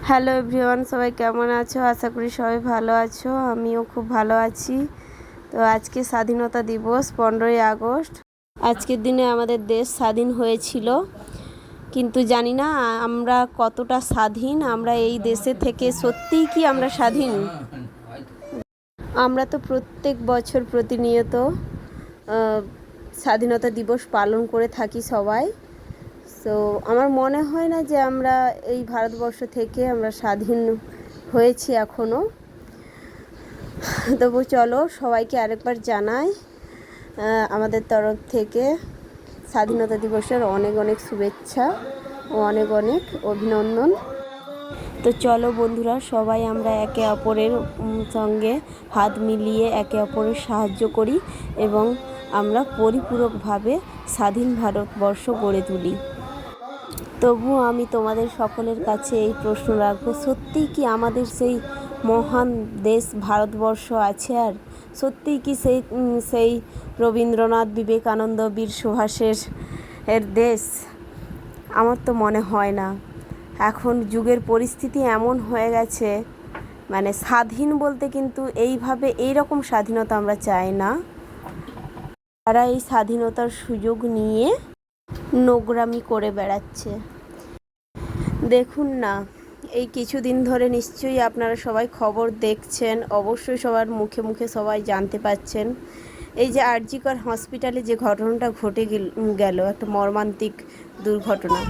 Hello everyone, সবাই কেমন আছো? আশা করি সবাই ভালো আছো। আমিও খুব ভালো আছি। তো আজকে স্বাধীনতা দিবস 15ই আগস্ট। আজকের দিনে আমাদের দেশ স্বাধীন হয়েছিল, কিন্তু জানি না আমরা কতটা স্বাধীন। আমরা এই দেশে থেকে সত্যিই কি আমরা স্বাধীন? আমরা তো প্রত্যেক বছর প্রতিনিয়ত স্বাধীনতা দিবস পালন করে থাকি সবাই। তো আমার মনে হয় না যে আমরা এই ভারতবর্ষ থেকে আমরা স্বাধীন হয়েছি এখনও। তবু চলো সবাইকে আরেকবার জানাই আমাদের তরফ থেকে স্বাধীনতা দিবসের অনেক অনেক শুভেচ্ছা ও অনেক অনেক অভিনন্দন। তো চলো বন্ধুরা, সবাই আমরা একে অপরের সঙ্গে হাত মিলিয়ে একে অপরের সাহায্য করি এবং আমরা পরিপূরকভাবে স্বাধীন ভারতবর্ষ গড়ে তুলি। তবুও আমি তোমাদের সকলের কাছে এই প্রশ্ন রাখবো, সত্যিই কি আমাদের সেই মহান দেশ ভারতবর্ষ আছে? আর সত্যিই কি সেই রবীন্দ্রনাথ, বিবেকানন্দ, বীর সুভাষের দেশ? আমার তো মনে হয় না। এখন যুগের পরিস্থিতি এমন হয়ে গেছে, মানে স্বাধীন বলতে কিন্তু এইভাবে এইরকম স্বাধীনতা আমরা চাই না। তারা এই স্বাধীনতার সুযোগ নিয়ে নোংরামি করে বেড়াচ্ছে। দেখুন না, এই কিছুদিন ধরে নিশ্চয়ই আপনারা সবাই খবর দেখছেন, অবশ্যই সবার মুখে মুখে সবাই জানতে পাচ্ছেন। এই যে আরজিকর হসপিটালে যে ঘটনাটা ঘটে গেল, একটা মর্মান্তিক দুর্ঘটনা।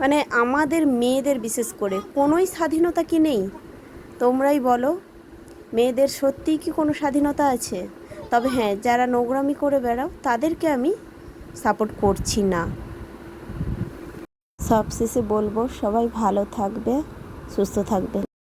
মানে আমাদের মেয়েদের বিশেষ করে কোনোই স্বাধীনতা কি নেই? তোমরাই বলো, মেয়েদের সত্যিই কি কোনো স্বাধীনতা আছে? তবে হ্যাঁ, যারা নোংরামি করে বেড়াও তাদেরকে আমি সাপোর্ট করছি না। সবশেষে বলবো, সবাই ভালো থাকবে, সুস্থ থাকবে।